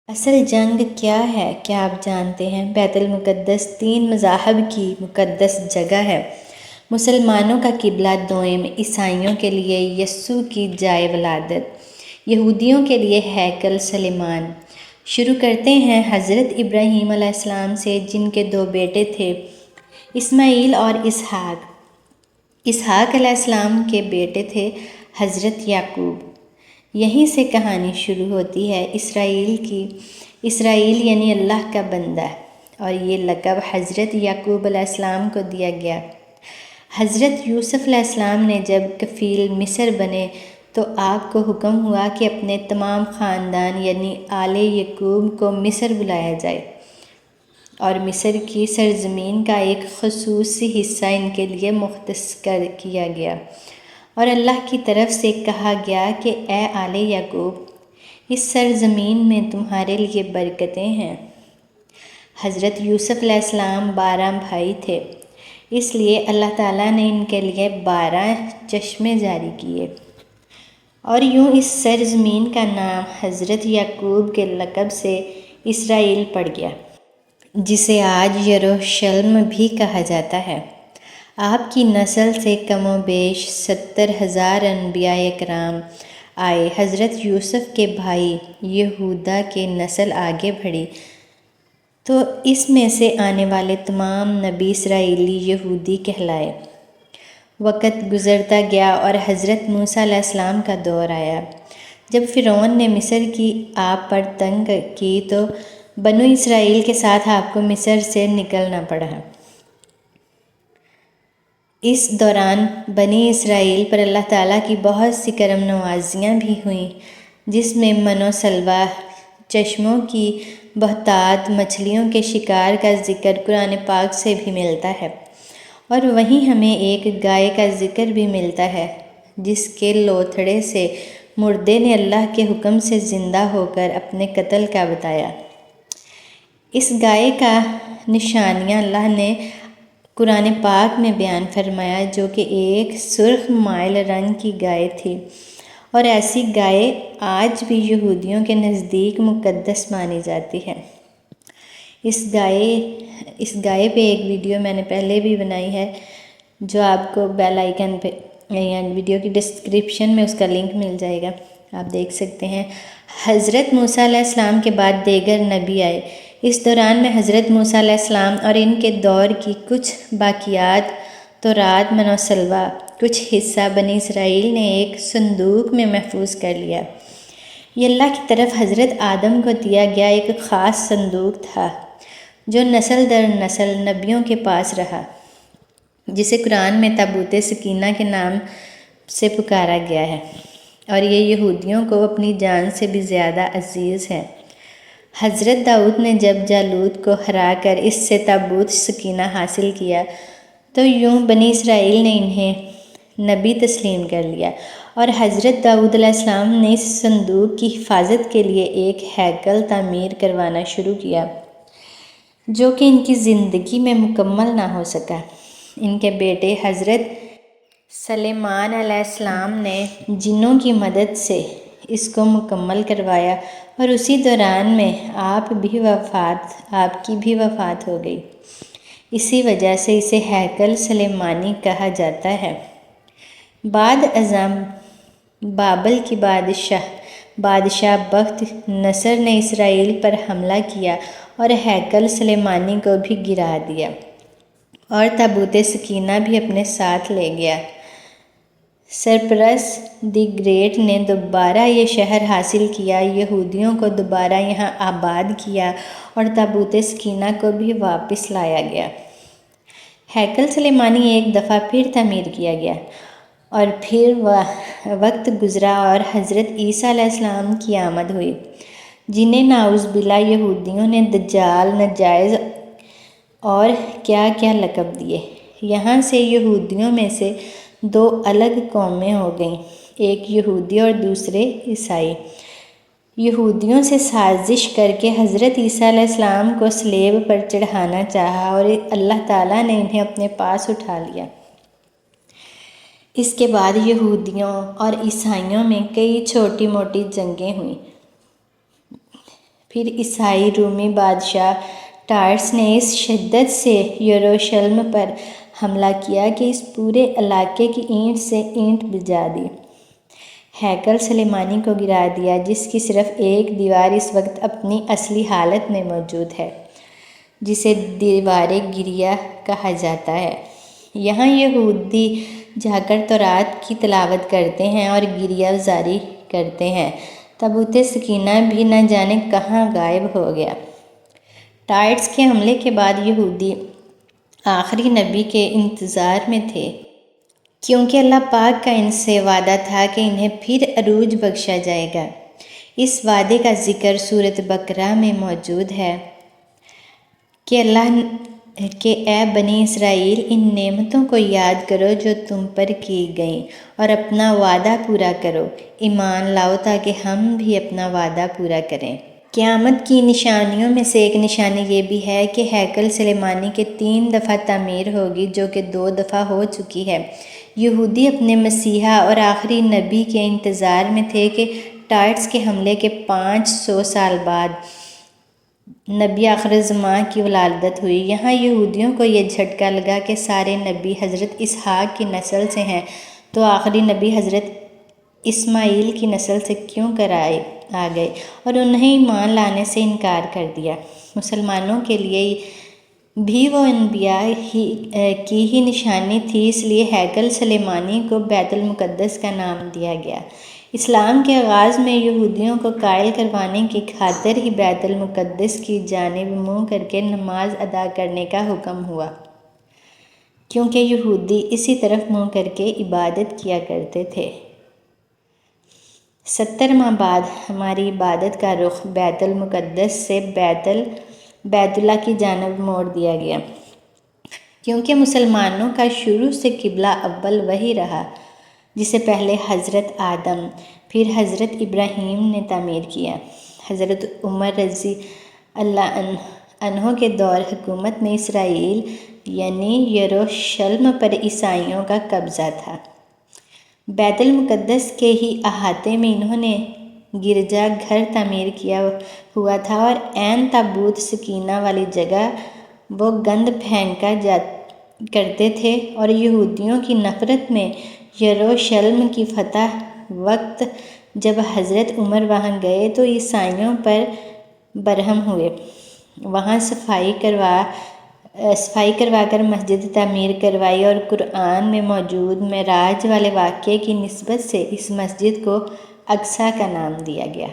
اصل جنگ کیا ہے کیا آپ جانتے ہیں؟ بیت المقدس 3 مذاہب کی مقدس جگہ ہے۔ مسلمانوں کا قبلہ دوئم، عیسائیوں کے لیے یسوع کی جائے ولادت، یہودیوں کے لیے ہیکل سلیمان۔ شروع کرتے ہیں حضرت ابراہیم علیہ السلام سے، جن کے 2 بیٹے تھے، اسماعیل اور اسحاق۔ اسحاق علیہ السلام کے بیٹے تھے حضرت یعقوب۔ یہیں سے کہانی شروع ہوتی ہے اسرائیل کی۔ اسرائیل یعنی اللہ کا بندہ، اور یہ لقب حضرت یعقوب علیہ السلام کو دیا گیا۔ حضرت یوسف علیہ السلام نے جب کفیل مصر بنے تو آپ کو حکم ہوا کہ اپنے تمام خاندان یعنی آل یعقوب کو مصر بلایا جائے، اور مصر کی سرزمین کا ایک خصوصی حصہ ان کے لیے مختص کیا گیا، اور اللہ کی طرف سے کہا گیا کہ اے آل یعقوب، اس سرزمین میں تمہارے لیے برکتیں ہیں۔ حضرت یوسف علیہ السلام 12 بھائی تھے، اس لیے اللہ تعالیٰ نے ان کے لیے 12 چشمے جاری کیے، اور یوں اس سرزمین کا نام حضرت یعقوب کے لقب سے اسرائیل پڑ گیا، جسے آج یروشلم بھی کہا جاتا ہے۔ آپ کی نسل سے کم و بیش 70,000 انبیاء کرام آئے۔ حضرت یوسف کے بھائی یہودا کی نسل آگے بڑھی تو اس میں سے آنے والے تمام نبی اسرائیلی یہودی کہلائے۔ وقت گزرتا گیا اور حضرت موسیٰ علیہ السلام کا دور آیا۔ جب فرعون نے مصر کی آپ پر تنگ کی تو بنو اسرائیل کے ساتھ آپ کو مصر سے نکلنا پڑا۔ اس دوران بنی اسرائیل پر اللہ تعالیٰ کی بہت سی کرم نوازیاں بھی ہوئیں، جس میں من و سلویٰ، چشموں کی بہتات، مچھلیوں کے شکار کا ذکر قرآن پاک سے بھی ملتا ہے، اور وہیں ہمیں ایک گائے کا ذکر بھی ملتا ہے جس کے لوتھڑے سے مردے نے اللہ کے حکم سے زندہ ہو کر اپنے قتل کا بتایا۔ اس گائے کا نشانیہ اللہ نے قرآن پاک میں بیان فرمایا، جو کہ ایک سرخ مائل رنگ کی گائے تھی، اور ایسی گائے آج بھی یہودیوں کے نزدیک مقدس مانی جاتی ہے۔ اس گائے پہ ایک ویڈیو میں نے پہلے بھی بنائی ہے، جو آپ کو بیل آئیکن پہ یا ویڈیو کی ڈسکرپشن میں اس کا لنک مل جائے گا، آپ دیکھ سکتے ہیں۔ حضرت موسیٰ علیہ السلام کے بعد دیگر نبی آئے۔ اس دوران میں حضرت موسیٰ علیہ السلام اور ان کے دور کی کچھ باقیات، تورات، من و سلویٰ، کچھ حصہ بنی اسرائیل نے ایک صندوق میں محفوظ کر لیا۔ یہ اللہ کی طرف حضرت آدم کو دیا گیا ایک خاص صندوق تھا، جو نسل در نسل نبیوں کے پاس رہا، جسے قرآن میں تابوت سکینہ کے نام سے پکارا گیا ہے، اور یہ یہودیوں کو اپنی جان سے بھی زیادہ عزیز ہے۔ حضرت داؤد نے جب جالوت کو ہرا کر اس سے تابوت سکینہ حاصل کیا تو یوں بنی اسرائیل نے انہیں نبی تسلیم کر لیا، اور حضرت داؤد علیہ السلام نے اس صندوق کی حفاظت کے لیے ایک ہیکل تعمیر کروانا شروع کیا، جو کہ ان کی زندگی میں مکمل نہ ہو سکا۔ ان کے بیٹے حضرت سلیمان علیہ السلام نے جنوں کی مدد سے اس کو مکمل کروایا، اور اسی دوران میں آپ کی بھی وفات ہو گئی۔ اسی وجہ سے اسے ہیکل سلیمانی کہا جاتا ہے۔ بعد ازاں بابل کی بادشاہ بخت نصر نے اسرائیل پر حملہ کیا اور ہیکل سلیمانی کو بھی گرا دیا، اور تابوت سکینہ بھی اپنے ساتھ لے گیا۔ سائپرس دی گریٹ نے دوبارہ یہ شہر حاصل کیا، یہودیوں کو دوبارہ یہاں آباد کیا، اور تابوت سکینہ کو بھی واپس لایا گیا۔ ہیکل سلیمانی ایک دفعہ پھر تعمیر کیا گیا، اور پھر وقت گزرا اور حضرت عیسیٰ علیہ السلام کی آمد ہوئی، جنہیں نعوذ باللہ یہودیوں نے دجال، ناجائز اور کیا کیا لقب دیے۔ یہاں سے یہودیوں میں سے 2 الگ قومیں ہو گئیں، ایک یہودی اور دوسرے عیسائی۔ یہودیوں سے سازش کر کے حضرت عیسیٰ علیہ السلام کو صلیب پر چڑھانا چاہا، اور اللہ تعالیٰ نے انہیں اپنے پاس اٹھا لیا۔ اس کے بعد یہودیوں اور عیسائیوں میں کئی چھوٹی موٹی جنگیں ہوئیں۔ پھر عیسائی رومی بادشاہ ٹائرس نے اس شدت سے یروشلم پر حملہ کیا کہ اس پورے علاقے کی اینٹ سے اینٹ بجا دی، ہیکل سلیمانی کو گرا دیا، جس کی صرف ایک دیوار اس وقت اپنی اصلی حالت میں موجود ہے، جسے دیوار گریہ کہا جاتا ہے۔ یہاں یہودی جا کر تورات کی تلاوت کرتے ہیں اور گریہ زاری کرتے ہیں۔ تابوت سکینہ بھی نہ جانے کہاں غائب ہو گیا۔ ٹائرس کے حملے کے بعد یہودی آخری نبی کے انتظار میں تھے، کیونکہ اللہ پاک کا ان سے وعدہ تھا کہ انہیں پھر عروج بخشا جائے گا۔ اس وعدے کا ذکر سورۃ بقرہ میں موجود ہے کہ اے بنی اسرائیل، ان نعمتوں کو یاد کرو جو تم پر کی گئیں اور اپنا وعدہ پورا کرو، ایمان لاؤ تاکہ ہم بھی اپنا وعدہ پورا کریں۔ قیامت کی نشانیوں میں سے ایک نشانی یہ بھی ہے کہ ہیکل سلیمانی کے 3 دفعہ تعمیر ہوگی، جو کہ 2 دفعہ ہو چکی ہے۔ یہودی اپنے مسیحا اور آخری نبی کے انتظار میں تھے کہ ٹائرس کے حملے کے 500 سال بعد نبی آخر زماں کی ولادت ہوئی۔ یہاں یہودیوں کو یہ جھٹکا لگا کہ سارے نبی حضرت اسحاق کی نسل سے ہیں، تو آخری نبی حضرت اسماعیل کی نسل سے کیوں کر آ گئے، اور انہیں ایمان لانے سے انکار کر دیا۔ مسلمانوں کے لیے بھی وہ انبیاء کی ہی نشانی تھی، اس لیے ہیکل سلیمانی کو بیت المقدس کا نام دیا گیا۔ اسلام کے آغاز میں یہودیوں کو قائل کروانے کی خاطر ہی بیت المقدس کی جانب منہ کر کے نماز ادا کرنے کا حکم ہوا، کیونکہ یہودی اسی طرف منہ کر کے عبادت کیا کرتے تھے۔ 70 ماہ بعد ہماری عبادت کا رخ بیت المقدس سے بیت اللہ کی جانب موڑ دیا گیا، کیونکہ مسلمانوں کا شروع سے قبلہ اول وہی رہا، جسے پہلے حضرت آدم پھر حضرت ابراہیم نے تعمیر کیا۔ حضرت عمر رضی اللہ عنہ کے دور حکومت میں اسرائیل یعنی یروشلم پر عیسائیوں کا قبضہ تھا۔ بیت المقدس کے ہی احاطے میں انہوں نے گرجا گھر تعمیر کیا ہوا تھا، اور عین تابوت سکینہ والی جگہ وہ گند پھینکا کرتے تھے، اور یہودیوں کی نفرت میں یروشلم کی فتح وقت جب حضرت عمر وہاں گئے تو عیسائیوں پر برہم ہوئے، وہاں صفائی کروا کر مسجد تعمیر کروائی، اور قرآن میں موجود معراج والے واقعے کی نسبت سے اس مسجد کو اقصیٰ کا نام دیا گیا۔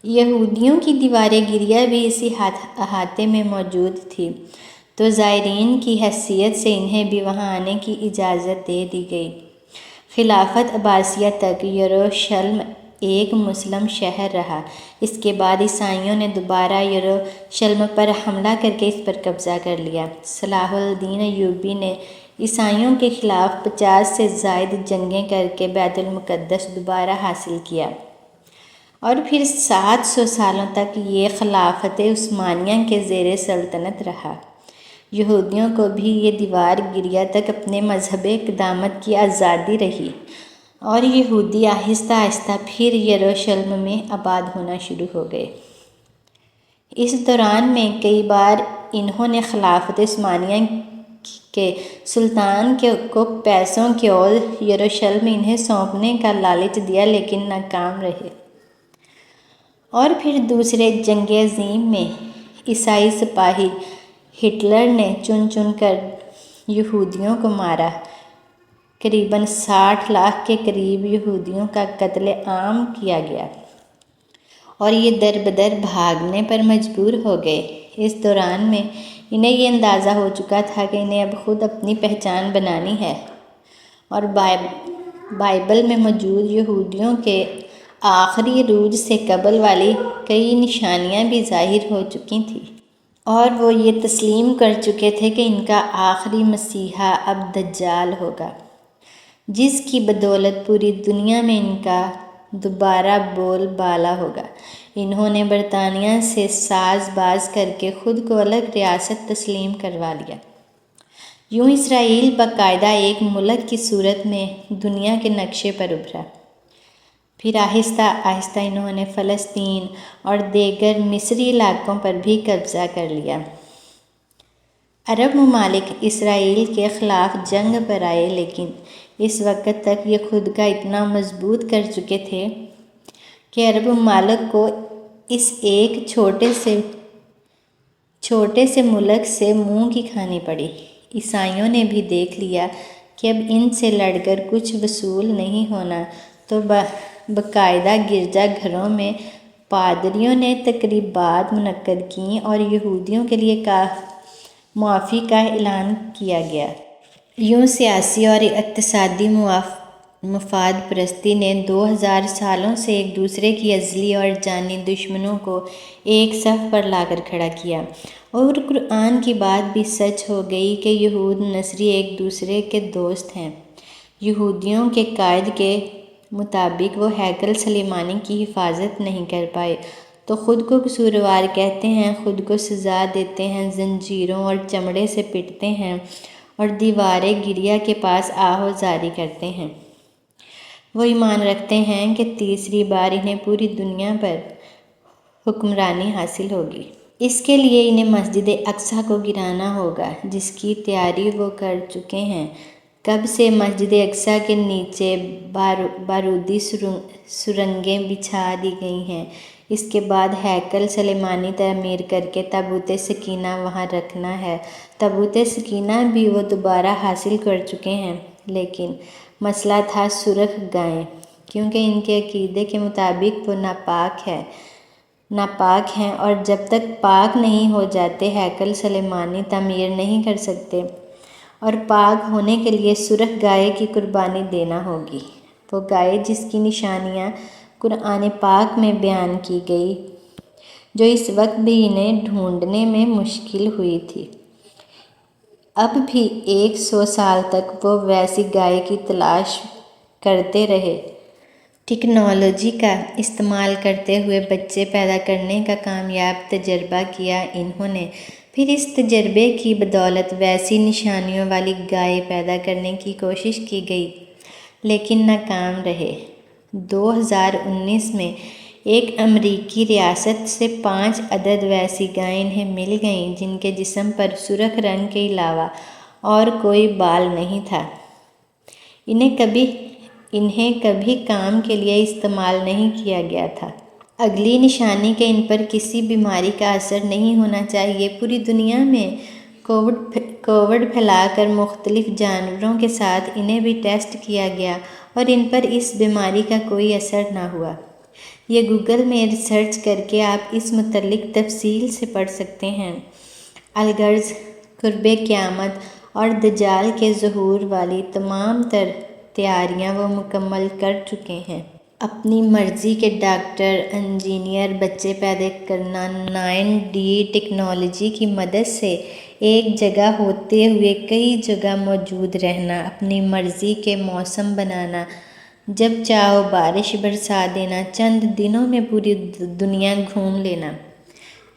یہودیوں کی دیوار گریہ بھی اسی احاطے میں موجود تھی، تو زائرین کی حیثیت سے انہیں بھی وہاں آنے کی اجازت دے دی گئی۔ خلافت عباسیہ تک یروشلم ایک مسلم شہر رہا۔ اس کے بعد عیسائیوں نے دوبارہ یروشلم پر حملہ کر کے اس پر قبضہ کر لیا۔ صلاح الدین ایوبی نے عیسائیوں کے خلاف 50 سے زائد جنگیں کر کے بیت المقدس دوبارہ حاصل کیا، اور پھر 700 سالوں تک یہ خلافت عثمانیہ کے زیر سلطنت رہا۔ یہودیوں کو بھی یہ دیوار گریہ تک اپنے مذہب قدامت کی آزادی رہی، اور یہودی آہستہ آہستہ پھر یروشلم میں آباد ہونا شروع ہو گئے۔ اس دوران میں کئی بار انہوں نے خلافت عثمانیہ کے سلطان کو پیسوں کے عوض یروشلم انہیں سونپنے کا لالچ دیا، لیکن ناکام رہے۔ اور پھر دوسرے جنگ عظیم میں عیسائی سپاہی ہٹلر نے چن چن کر یہودیوں کو مارا۔ قریباً 60 لاکھ کے قریب یہودیوں کا قتل عام کیا گیا، اور یہ در بدر بھاگنے پر مجبور ہو گئے۔ اس دوران میں انہیں یہ اندازہ ہو چکا تھا کہ انہیں اب خود اپنی پہچان بنانی ہے، اور بائبل میں موجود یہودیوں کے آخری عروج سے قبل والی کئی نشانیاں بھی ظاہر ہو چکی تھیں، اور وہ یہ تسلیم کر چکے تھے کہ ان کا آخری مسیحا اب دجال ہوگا، جس کی بدولت پوری دنیا میں ان کا دوبارہ بول بالا ہوگا۔ انہوں نے برطانیہ سے ساز باز کر کے خود کو الگ ریاست تسلیم کروا لیا۔ یوں اسرائیل باقاعدہ ایک ملک کی صورت میں دنیا کے نقشے پر ابھرا۔ پھر آہستہ آہستہ انہوں نے فلسطین اور دیگر مصری علاقوں پر بھی قبضہ کر لیا۔ عرب ممالک اسرائیل کے خلاف جنگ پر آئے، لیکن اس وقت تک یہ خود کا اتنا مضبوط کر چکے تھے کہ عرب ممالک کو اس ایک چھوٹے سے ملک سے منہ کی کھانی پڑی۔ عیسائیوں نے بھی دیکھ لیا کہ اب ان سے لڑ کر کچھ وصول نہیں ہونا، تو باقاعدہ گرجا گھروں میں پادریوں نے تقریبات منعقد کیں اور یہودیوں کے لیے معافی کا اعلان کیا گیا۔ یوں سیاسی اور اقتصادی مفاد پرستی نے 2000 سالوں سے ایک دوسرے کی ازلی اور جانی دشمنوں کو ایک صف پر لا کر کھڑا کیا، اور قرآن کی بات بھی سچ ہو گئی کہ یہود نصری ایک دوسرے کے دوست ہیں۔ یہودیوں کے قائد کے مطابق وہ ہیکل سلیمانی کی حفاظت نہیں کر پائے تو خود کو قصوروار کہتے ہیں، خود کو سزا دیتے ہیں، زنجیروں اور چمڑے سے پٹتے ہیں اور دیوارِ گریہ کے پاس آہو زاری کرتے ہیں۔ وہ ایمان رکھتے ہیں کہ تیسری بار انہیں پوری دنیا پر حکمرانی حاصل ہوگی۔ اس کے لیے انہیں مسجد اقصیٰ کو گرانا ہوگا، جس کی تیاری وہ کر چکے ہیں۔ کب سے مسجد اقصیٰ کے نیچے بارودی سرنگیں بچھا دی گئی ہیں۔ اس کے بعد ہیکل سلیمانی تعمیر کر کے تابوتِ سکینہ وہاں رکھنا ہے۔ تابوتِ سکینہ بھی وہ دوبارہ حاصل کر چکے ہیں، لیکن مسئلہ تھا سرخ گائے، کیونکہ ان کے عقیدے کے مطابق وہ ناپاک ہیں، اور جب تک پاک نہیں ہو جاتے ہیکل سلیمانی تعمیر نہیں کر سکتے، اور پاک ہونے کے لیے سرخ گائے کی قربانی دینا ہوگی، وہ گائے جس کی نشانیاں قرآن پاک میں بیان کی گئی، جو اس وقت بھی انہیں ڈھونڈنے میں مشکل ہوئی تھی۔ اب بھی 100 سال تک وہ ویسی گائے کی تلاش کرتے رہے۔ ٹیکنالوجی کا استعمال کرتے ہوئے بچے پیدا کرنے کا کامیاب تجربہ کیا انہوں نے، پھر اس تجربے کی بدولت ویسی نشانیوں والی گائے پیدا کرنے کی کوشش کی گئی، لیکن ناکام رہے۔ 2019 میں ایک امریکی ریاست سے 5 عدد ویسی گائیں انہیں مل گئیں جن کے جسم پر سرخ رنگ کے علاوہ اور کوئی بال نہیں تھا۔ انہیں کبھی کام کے لیے استعمال نہیں کیا گیا تھا۔ اگلی نشانی کہ ان پر کسی بیماری کا اثر نہیں ہونا چاہیے۔ پوری دنیا میں کووڈ پھیلا کر مختلف جانوروں کے ساتھ انہیں بھی ٹیسٹ کیا گیا اور ان پر اس بیماری کا کوئی اثر نہ ہوا۔ یہ گوگل میں ریسرچ کر کے آپ اس متعلق تفصیل سے پڑھ سکتے ہیں۔ الغرض قربِ قیامت اور دجال کے ظہور والی تمام تر تیاریاں وہ مکمل کر چکے ہیں۔ اپنی مرضی کے ڈاکٹر، انجینئر بچے پیدا کرنا، 9D ٹیکنالوجی کی مدد سے ایک جگہ ہوتے ہوئے کئی جگہ موجود رہنا، اپنی مرضی کے موسم بنانا، جب چاہو بارش برسا دینا، چند دنوں میں پوری دنیا گھوم لینا،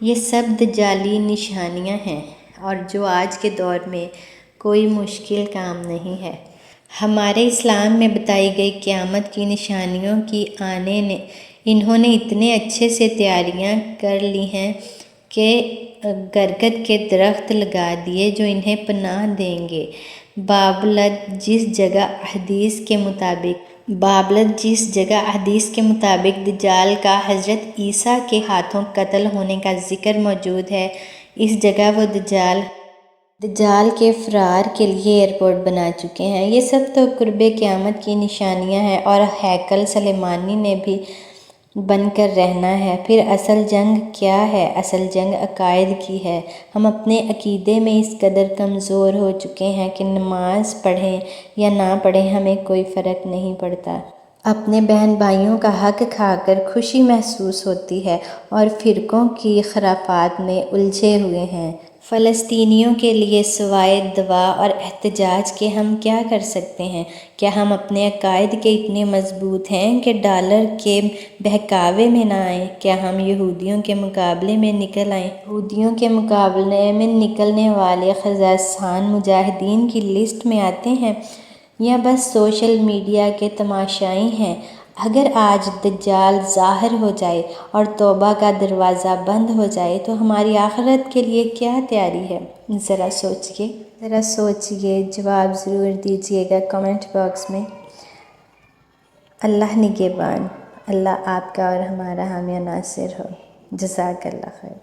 یہ سب دجالی نشانیاں ہیں، اور جو آج کے دور میں کوئی مشکل کام نہیں ہے۔ ہمارے اسلام میں بتائی گئی قیامت کی نشانیوں کی انہوں نے اتنے اچھے سے تیاریاں کر لی ہیں کہ برگد کے درخت لگا دیے جو انہیں پناہ دیں گے۔ بابلد جس جگہ حدیث کے مطابق دجال کا حضرت عیسیٰ کے ہاتھوں قتل ہونے کا ذکر موجود ہے، اس جگہ وہ دجال کے فرار کے لیے ایئرپورٹ بنا چکے ہیں۔ یہ سب تو قربِ قیامت کی نشانیاں ہیں، اور ہیکل سلیمانی نے بھی بن کر رہنا ہے۔ پھر اصل جنگ کیا ہے؟ اصل جنگ عقائد کی ہے۔ ہم اپنے عقیدے میں اس قدر کمزور ہو چکے ہیں کہ نماز پڑھیں یا نہ پڑھیں ہمیں کوئی فرق نہیں پڑتا۔ اپنے بہن بھائیوں کا حق کھا کر خوشی محسوس ہوتی ہے، اور فرقوں کی خرافات میں الجھے ہوئے ہیں۔ فلسطینیوں کے لیے سوائے دعا اور احتجاج کے ہم کیا کر سکتے ہیں؟ کیا ہم اپنے عقائد کے اتنے مضبوط ہیں کہ ڈالر کے بہکاوے میں نہ آئیں؟ کیا ہم یہودیوں کے مقابلے میں نکل آئیں؟ یہودیوں کے مقابلے میں نکلنے والے خزاسان مجاہدین کی لسٹ میں آتے ہیں، یا بس سوشل میڈیا کے تماشائی ہیں؟ اگر آج دجال ظاہر ہو جائے اور توبہ کا دروازہ بند ہو جائے تو ہماری آخرت کے لیے کیا تیاری ہے؟ ذرا سوچئے، جواب ضرور دیجیے گا کمنٹ باکس میں۔ اللہ نگہبان، اللہ آپ کا اور ہمارا حامی و ناصر ہو۔ جزاک اللہ خیر۔